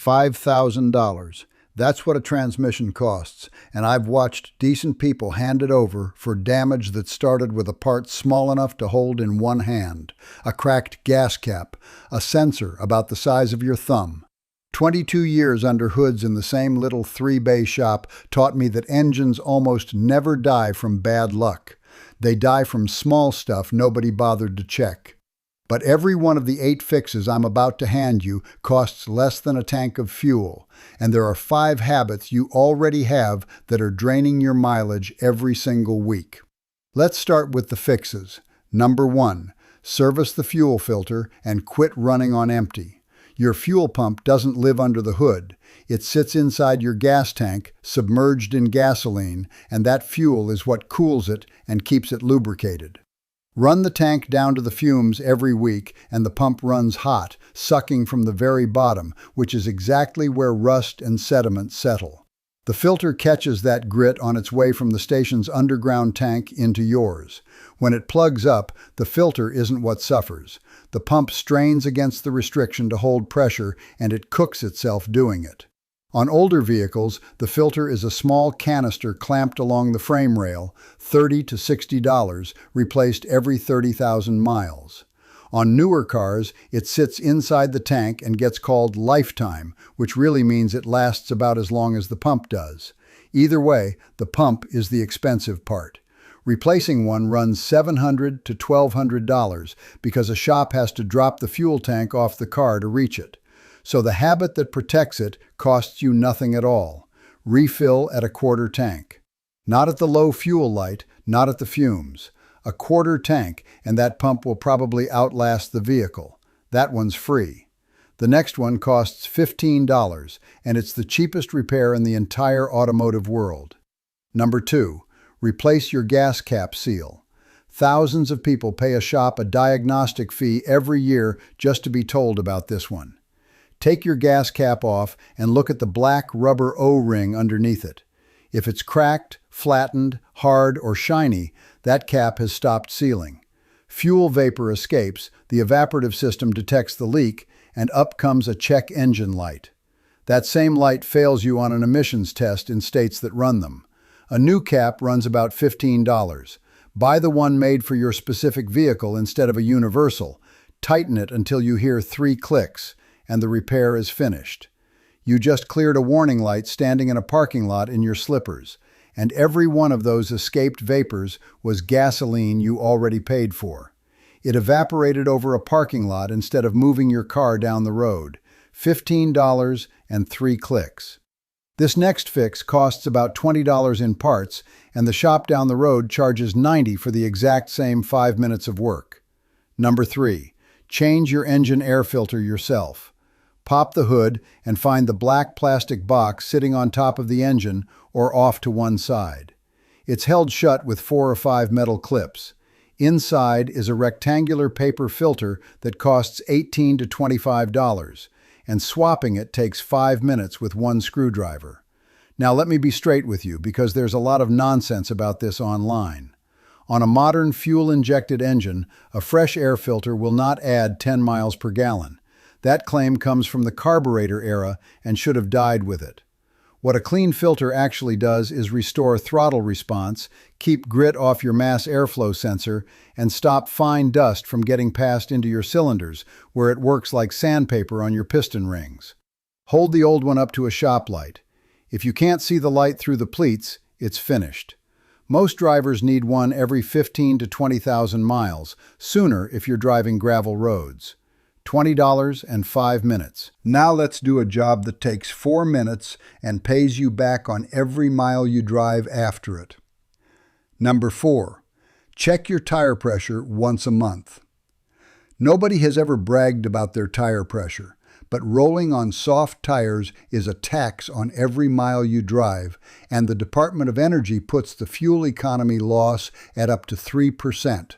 $5,000. That's what a transmission costs, and I've watched decent people hand it over for damage that started with a part small enough to hold in one hand, a cracked gas cap, a sensor about the size of your thumb. 22 years under hoods in the same little three-bay shop taught me that engines almost never die from bad luck. They die from small stuff nobody bothered to check. But every one of the 8 fixes I'm about to hand you costs less than a tank of fuel, and there are 5 habits you already have that are draining your mileage every single week. Let's start with the fixes. Number 1, service the fuel filter and quit running on empty. Your fuel pump doesn't live under the hood. It sits inside your gas tank, submerged in gasoline, and that fuel is what cools it and keeps it lubricated. Run the tank down to the fumes every week, and the pump runs hot, sucking from the very bottom, which is exactly where rust and sediment settle. The filter catches that grit on its way from the station's underground tank into yours. When it plugs up, the filter isn't what suffers. The pump strains against the restriction to hold pressure, and it cooks itself doing it. On older vehicles, the filter is a small canister clamped along the frame rail, $30 to $60, replaced every 30,000 miles. On newer cars, it sits inside the tank and gets called lifetime, which really means it lasts about as long as the pump does. Either way, the pump is the expensive part. Replacing one runs $700 to $1,200 because a shop has to drop the fuel tank off the car to reach it. So the habit that protects it costs you nothing at all. Refill at a quarter tank. Not at the low fuel light, not at the fumes. A quarter tank, and that pump will probably outlast the vehicle. That one's free. The next one costs $15, and it's the cheapest repair in the entire automotive world. Number 2, replace your gas cap seal. Thousands of people pay a shop a diagnostic fee every year just to be told about this one. Take your gas cap off and look at the black rubber O-ring underneath it. If it's cracked, flattened, hard, or shiny, that cap has stopped sealing. Fuel vapor escapes, the evaporative system detects the leak, and up comes a check engine light. That same light fails you on an emissions test in states that run them. A new cap runs about $15. Buy the one made for your specific vehicle instead of a universal. Tighten it until you hear 3 clicks. And the repair is finished. You just cleared a warning light standing in a parking lot in your slippers, and every one of those escaped vapors was gasoline you already paid for. It evaporated over a parking lot instead of moving your car down the road. $15 and 3 clicks. This next fix costs about $20 in parts, and the shop down the road charges $90 for the exact same 5 minutes of work. Number 3, change your engine air filter yourself. Pop the hood and find the black plastic box sitting on top of the engine or off to one side. It's held shut with 4 or 5 metal clips. Inside is a rectangular paper filter that costs $18 to $25, and swapping it takes 5 minutes with one screwdriver. Now let me be straight with you, because there's a lot of nonsense about this online. On a modern fuel-injected engine, a fresh air filter will not add 10 miles per gallon. That claim comes from the carburetor era and should have died with it. What a clean filter actually does is restore throttle response, keep grit off your mass airflow sensor, and stop fine dust from getting passed into your cylinders, where it works like sandpaper on your piston rings. Hold the old one up to a shop light. If you can't see the light through the pleats, it's finished. Most drivers need one every 15 to 20,000 miles, sooner if you're driving gravel roads. $20 and 5 minutes. Now let's do a job that takes 4 minutes and pays you back on every mile you drive after it. Number 4, check your tire pressure once a month. Nobody has ever bragged about their tire pressure, but rolling on soft tires is a tax on every mile you drive, and the Department of Energy puts the fuel economy loss at up to 3%.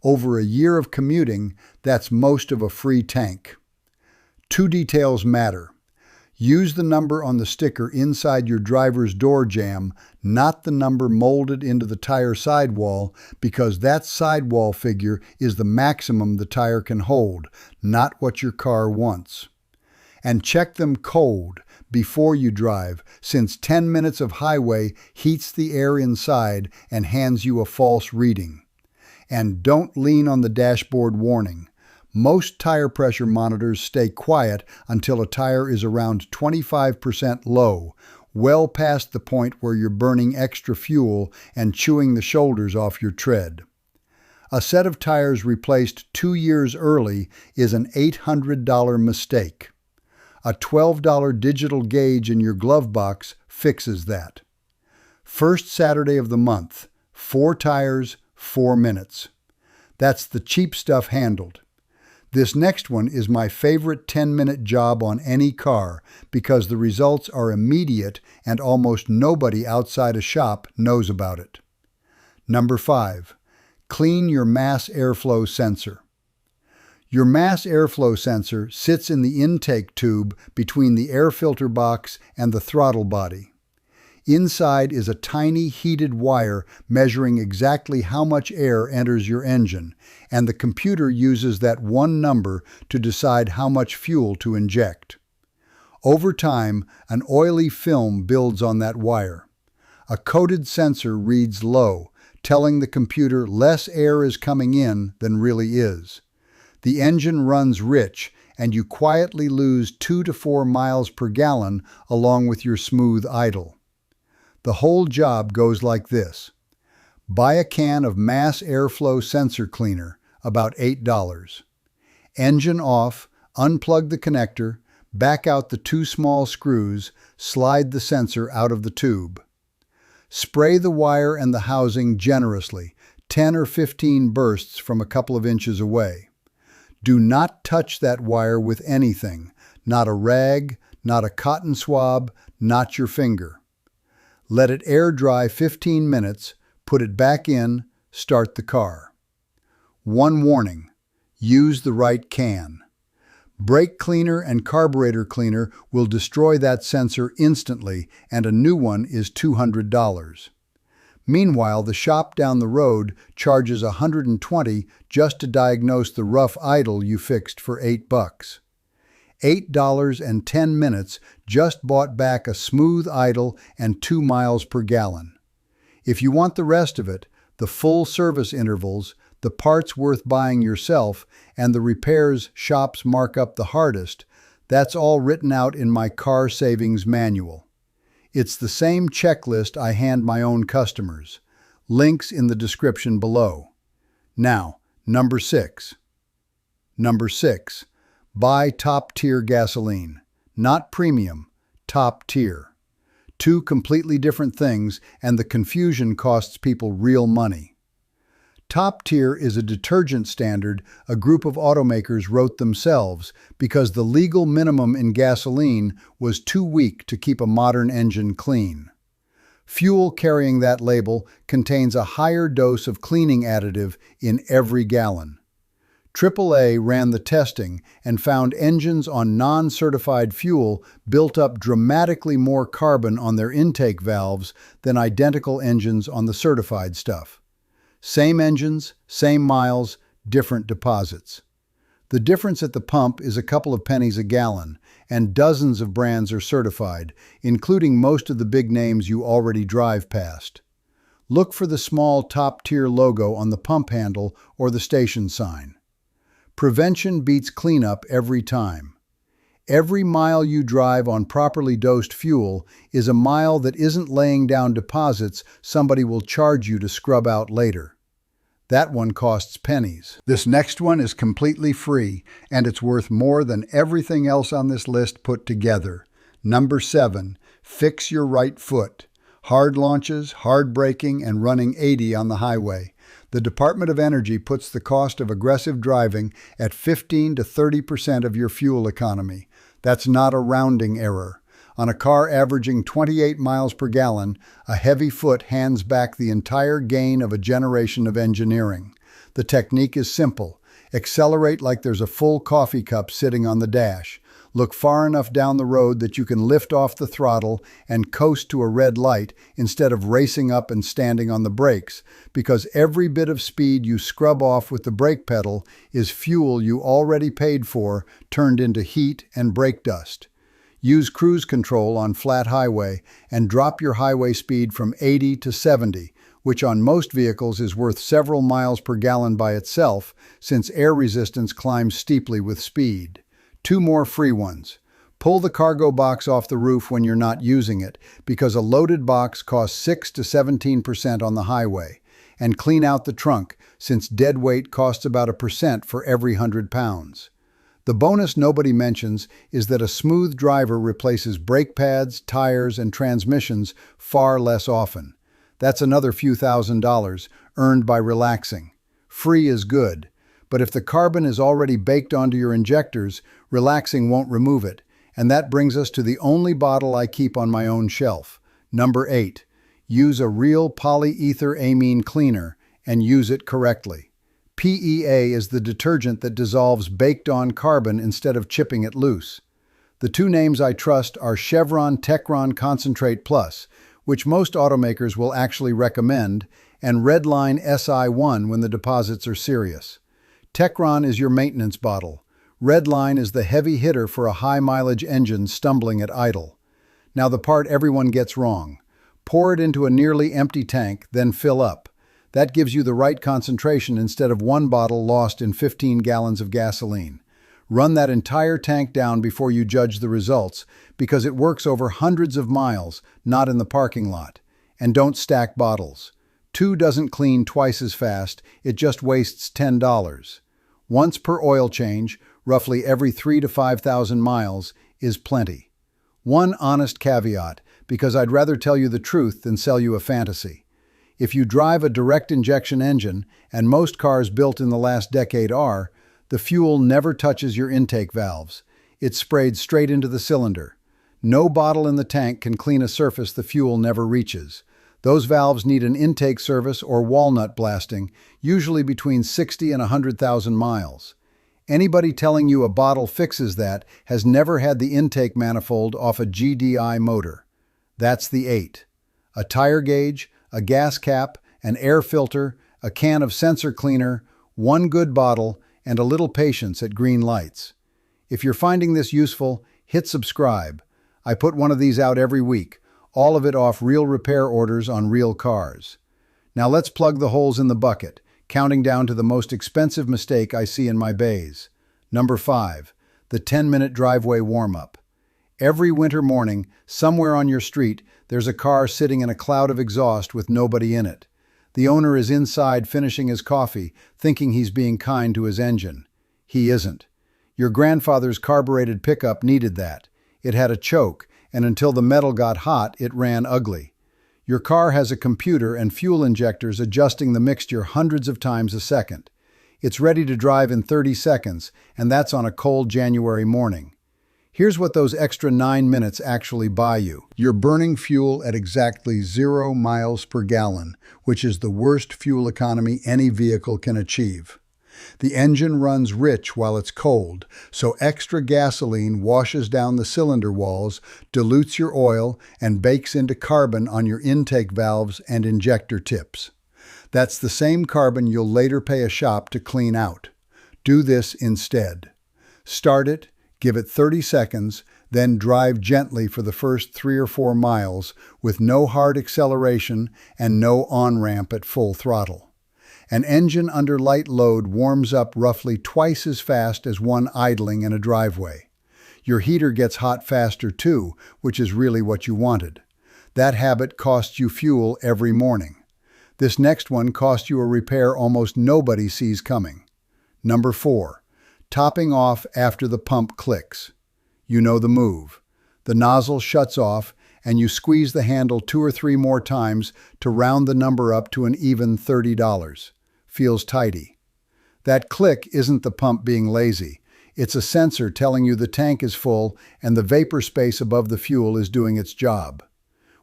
Over a year of commuting, that's most of a free tank. 2 details matter. Use the number on the sticker inside your driver's door jamb, not the number molded into the tire sidewall, because that sidewall figure is the maximum the tire can hold, not what your car wants. And check them cold before you drive, since 10 minutes of highway heats the air inside and hands you a false reading. And don't lean on the dashboard warning. Most tire pressure monitors stay quiet until a tire is around 25% low, well past the point where you're burning extra fuel and chewing the shoulders off your tread. A set of tires replaced 2 years early is an $800 mistake. A $12 digital gauge in your glove box fixes that. First Saturday of the month, 4 tires, 4 minutes. That's the cheap stuff handled. This next one is my favorite 10-minute job on any car because the results are immediate and almost nobody outside a shop knows about it. Number 5. Clean your mass airflow sensor. Your mass airflow sensor sits in the intake tube between the air filter box and the throttle body. Inside is a tiny heated wire measuring exactly how much air enters your engine, and the computer uses that one number to decide how much fuel to inject. Over time, an oily film builds on that wire. A coded sensor reads low, telling the computer less air is coming in than really is. The engine runs rich, and you quietly lose 2 to 4 miles per gallon along with your smooth idle. The whole job goes like this. Buy a can of mass airflow sensor cleaner, about $8. Engine off, unplug the connector, back out the 2 small screws, slide the sensor out of the tube. Spray the wire and the housing generously, 10 or 15 bursts from a couple of inches away. Do not touch that wire with anything, not a rag, not a cotton swab, not your finger. Let it air dry 15 minutes, put it back in, start the car. One warning, use the right can. Brake cleaner and carburetor cleaner will destroy that sensor instantly, and a new one is $200. Meanwhile, the shop down the road charges $120 just to diagnose the rough idle you fixed for $8. $8 and 10 minutes just bought back a smooth idle and 2 miles per gallon. If you want the rest of it, the full service intervals, the parts worth buying yourself, and the repairs shops mark up the hardest, that's all written out in my car savings manual. It's the same checklist I hand my own customers. Links in the description below. Now, number 6. Number 6. Buy top-tier gasoline. Not premium, top tier. 2 completely different things, and the confusion costs people real money. Top tier is a detergent standard a group of automakers wrote themselves because the legal minimum in gasoline was too weak to keep a modern engine clean. Fuel carrying that label contains a higher dose of cleaning additive in every gallon. AAA ran the testing and found engines on non-certified fuel built up dramatically more carbon on their intake valves than identical engines on the certified stuff. Same engines, same miles, different deposits. The difference at the pump is a couple of pennies a gallon, and dozens of brands are certified, including most of the big names you already drive past. Look for the small top-tier logo on the pump handle or the station sign. Prevention beats cleanup every time. Every mile you drive on properly dosed fuel is a mile that isn't laying down deposits somebody will charge you to scrub out later. That one costs pennies. This next one is completely free, and it's worth more than everything else on this list put together. Number 7, fix your right foot. Hard launches, hard braking, and running 80 on the highway. The Department of Energy puts the cost of aggressive driving at 15 to 30% of your fuel economy. That's not a rounding error. On a car averaging 28 miles per gallon, a heavy foot hands back the entire gain of a generation of engineering. The technique is simple. Accelerate like there's a full coffee cup sitting on the dash. Look far enough down the road that you can lift off the throttle and coast to a red light instead of racing up and standing on the brakes, because every bit of speed you scrub off with the brake pedal is fuel you already paid for turned into heat and brake dust. Use cruise control on flat highway and drop your highway speed from 80 to 70, which on most vehicles is worth several miles per gallon by itself, since air resistance climbs steeply with speed. 2 more free ones. Pull the cargo box off the roof when you're not using it, because a loaded box costs 6 to 17% on the highway. And clean out the trunk, since dead weight costs about 1% for every 100 pounds. The bonus nobody mentions is that a smooth driver replaces brake pads, tires, and transmissions far less often. That's another few $1,000s earned by relaxing. Free is good, but if the carbon is already baked onto your injectors, relaxing won't remove it. And that brings us to the only bottle I keep on my own shelf. Number 8. Use a real polyethylamine cleaner and use it correctly. PEA is the detergent that dissolves baked-on carbon instead of chipping it loose. The 2 names I trust are Chevron Techron Concentrate Plus, which most automakers will actually recommend, and Redline SI1 when the deposits are serious. Techron is your maintenance bottle. Redline is the heavy hitter for a high-mileage engine stumbling at idle. Now the part everyone gets wrong. Pour it into a nearly empty tank, then fill up. That gives you the right concentration instead of 1 bottle lost in 15 gallons of gasoline. Run that entire tank down before you judge the results, because it works over hundreds of miles, not in the parking lot. And don't stack bottles. 2 doesn't clean twice as fast, it just wastes $10. Once per oil change, roughly every 3,000 to 5,000 miles, is plenty. One honest caveat, because I'd rather tell you the truth than sell you a fantasy. If you drive a direct injection engine, and most cars built in the last decade are, the fuel never touches your intake valves. It's sprayed straight into the cylinder. No bottle in the tank can clean a surface the fuel never reaches. Those valves need an intake service or walnut blasting, usually between 60 and 100,000 miles. Anybody telling you a bottle fixes that has never had the intake manifold off a GDI motor. That's the 8. A tire gauge, a gas cap, an air filter, a can of sensor cleaner, 1 good bottle, and a little patience at green lights. If you're finding this useful, hit subscribe. I put one of these out every week, all of it off real repair orders on real cars. Now let's plug the holes in the bucket, counting down to the most expensive mistake I see in my bays. Number 5, the 10-minute driveway warm-up. Every winter morning, somewhere on your street, there's a car sitting in a cloud of exhaust with nobody in it. The owner is inside finishing his coffee, thinking he's being kind to his engine. He isn't. Your grandfather's carbureted pickup needed that. It had a choke, and until the metal got hot, it ran ugly. Your car has a computer and fuel injectors adjusting the mixture hundreds of times a second. It's ready to drive in 30 seconds, and that's on a cold January morning. Here's what those extra 9 minutes actually buy you. You're burning fuel at exactly 0 miles per gallon, which is the worst fuel economy any vehicle can achieve. The engine runs rich while it's cold, so extra gasoline washes down the cylinder walls, dilutes your oil, and bakes into carbon on your intake valves and injector tips. That's the same carbon you'll later pay a shop to clean out. Do this instead. Start it, give it 30 seconds, then drive gently for the first 3 or 4 miles with no hard acceleration and no on-ramp at full throttle. An engine under light load warms up roughly twice as fast as one idling in a driveway. Your heater gets hot faster too, which is really what you wanted. That habit costs you fuel every morning. This next one costs you a repair almost nobody sees coming. Number 4. Topping off after the pump clicks. You know the move. The nozzle shuts off, and you squeeze the handle 2 or 3 more times to round the number up to an even $30. Feels tidy. That click isn't the pump being lazy. It's a sensor telling you the tank is full and the vapor space above the fuel is doing its job.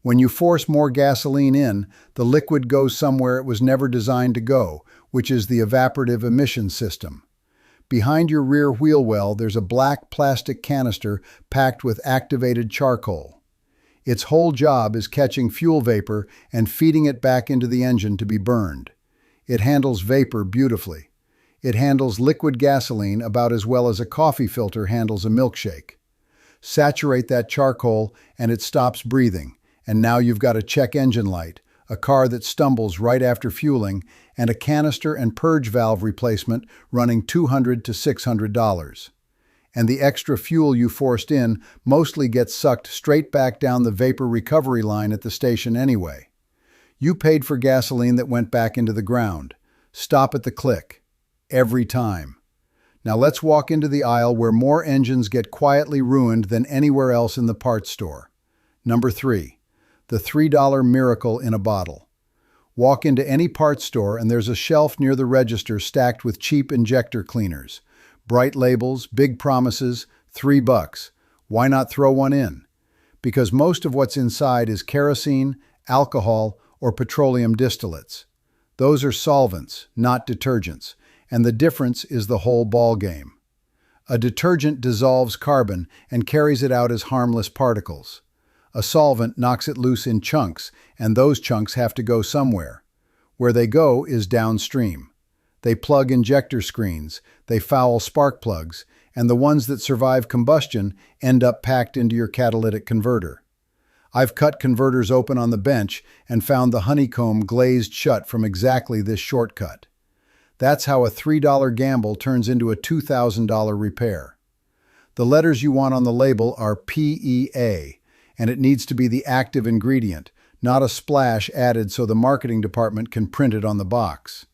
When you force more gasoline in, the liquid goes somewhere it was never designed to go, which is the evaporative emission system. Behind your rear wheel well, there's a black plastic canister packed with activated charcoal. Its whole job is catching fuel vapor and feeding it back into the engine to be burned. It handles vapor beautifully. It handles liquid gasoline about as well as a coffee filter handles a milkshake. Saturate that charcoal and it stops breathing, and now you've got a check engine light, a car that stumbles right after fueling, and a canister and purge valve replacement running $200 to $600. And the extra fuel you forced in mostly gets sucked straight back down the vapor recovery line at the station anyway. You paid for gasoline that went back into the ground. Stop at the click. Every time. Now let's walk into the aisle where more engines get quietly ruined than anywhere else in the parts store. Number 3. The $3 miracle in a bottle. Walk into any parts store and there's a shelf near the register stacked with cheap injector cleaners. Bright labels, big promises, $3. Why not throw one in? Because most of what's inside is kerosene, alcohol, or petroleum distillates. Those are solvents, not detergents, and the difference is the whole ball game. A detergent dissolves carbon and carries it out as harmless particles. A solvent knocks it loose in chunks, and those chunks have to go somewhere. Where they go is downstream. They plug injector screens, they foul spark plugs, and the ones that survive combustion end up packed into your catalytic converter. I've cut converters open on the bench and found the honeycomb glazed shut from exactly this shortcut. That's how a $3 gamble turns into a $2,000 repair. The letters you want on the label are PEA, and it needs to be the active ingredient, not a splash added so the marketing department can print it on the box.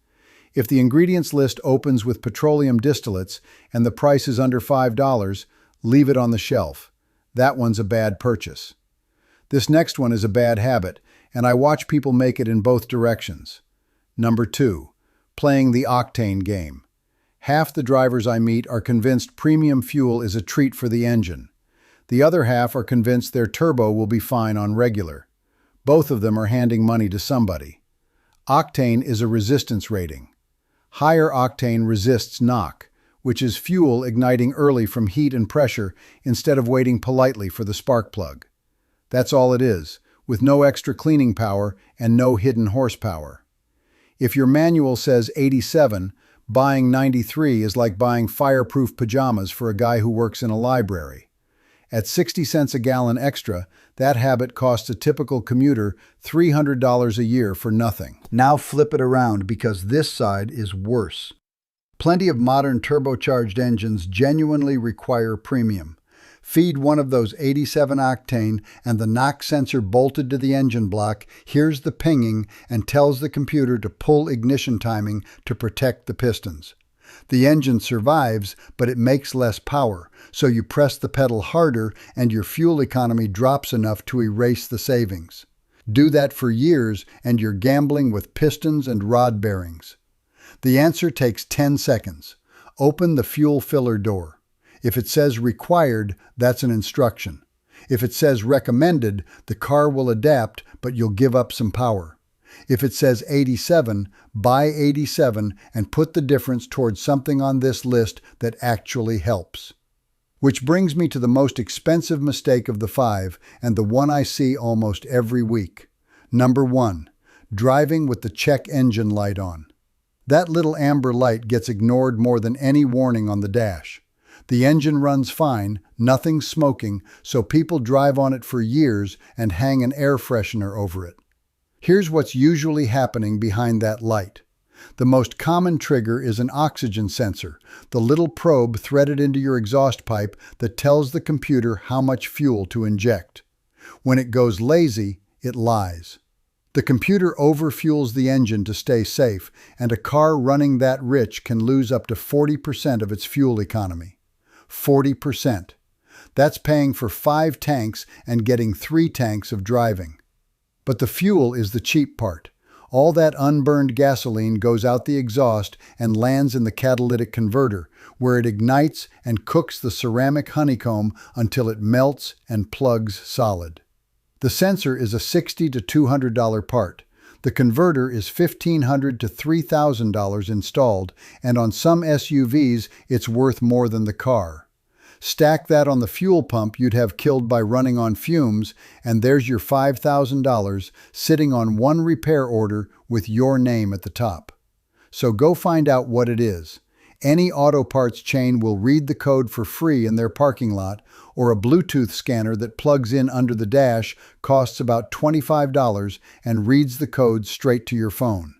If the ingredients list opens with petroleum distillates and the price is under $5, leave it on the shelf. That one's a bad purchase. This next one is a bad habit, and I watch people make it in both directions. Number 2. Playing the octane game. Half the drivers I meet are convinced premium fuel is a treat for the engine. The other half are convinced their turbo will be fine on regular. Both of them are handing money to somebody. Octane is a resistance rating. Higher octane resists knock, which is fuel igniting early from heat and pressure instead of waiting politely for the spark plug. That's all it is, with no extra cleaning power and no hidden horsepower. If your manual says 87, buying 93 is like buying fireproof pajamas for a guy who works in a library. At 60 cents a gallon extra, that habit costs a typical commuter $300 a year for nothing. Now flip it around because this side is worse. Plenty of modern turbocharged engines genuinely require premium. Feed one of those 87 octane and the knock sensor bolted to the engine block hears the pinging and tells the computer to pull ignition timing to protect the pistons. The engine survives, but it makes less power, so you press the pedal harder and your fuel economy drops enough to erase the savings. Do that for years and you're gambling with pistons and rod bearings. The answer takes 10 seconds. Open the fuel filler door. If it says required, that's an instruction. If it says recommended, the car will adapt, but you'll give up some power. If it says 87, buy 87 and put the difference towards something on this list that actually helps. Which brings me to the most expensive mistake of the 5 and the one I see almost every week. Number 1, driving with the check engine light on. That little amber light gets ignored more than any warning on the dash. The engine runs fine, nothing's smoking, so people drive on it for years and hang an air freshener over it. Here's what's usually happening behind that light. The most common trigger is an oxygen sensor, the little probe threaded into your exhaust pipe that tells the computer how much fuel to inject. When it goes lazy, it lies. The computer overfuels the engine to stay safe, and a car running that rich can lose up to 40% of its fuel economy. 40%. That's paying for 5 tanks and getting 3 tanks of driving. But the fuel is the cheap part. All that unburned gasoline goes out the exhaust and lands in the catalytic converter, where it ignites and cooks the ceramic honeycomb until it melts and plugs solid. The sensor is a $60 to $200 part. The converter is $1,500 to $3,000 installed, and on some SUVs, it's worth more than the car. Stack that on the fuel pump you'd have killed by running on fumes, and there's your $5,000 sitting on one repair order with your name at the top. So go find out what it is. Any auto parts chain will read the code for free in their parking lot, or a Bluetooth scanner that plugs in under the dash costs about $25 and reads the code straight to your phone.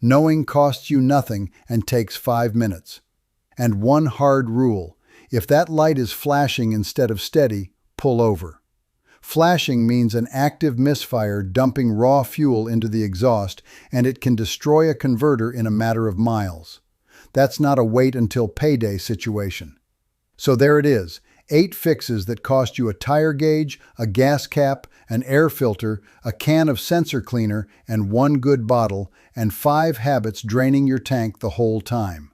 Knowing costs you nothing and takes 5 minutes. And one hard rule: if that light is flashing instead of steady, pull over. Flashing means an active misfire dumping raw fuel into the exhaust, and it can destroy a converter in a matter of miles. That's not a wait until payday situation. So there it is, 8 fixes that cost you a tire gauge, a gas cap, an air filter, a can of sensor cleaner, and one good bottle, and 5 habits draining your tank the whole time.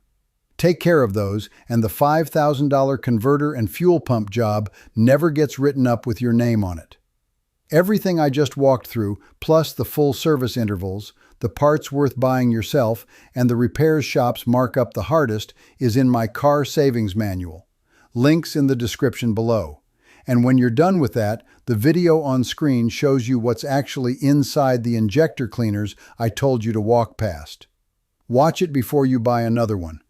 Take care of those, and the $5,000 converter and fuel pump job never gets written up with your name on it. Everything I just walked through, plus the full service intervals, the parts worth buying yourself, and the repairs shop's markup the hardest, is in my car savings manual. Links in the description below. And when you're done with that, the video on screen shows you what's actually inside the injector cleaners I told you to walk past. Watch it before you buy another one.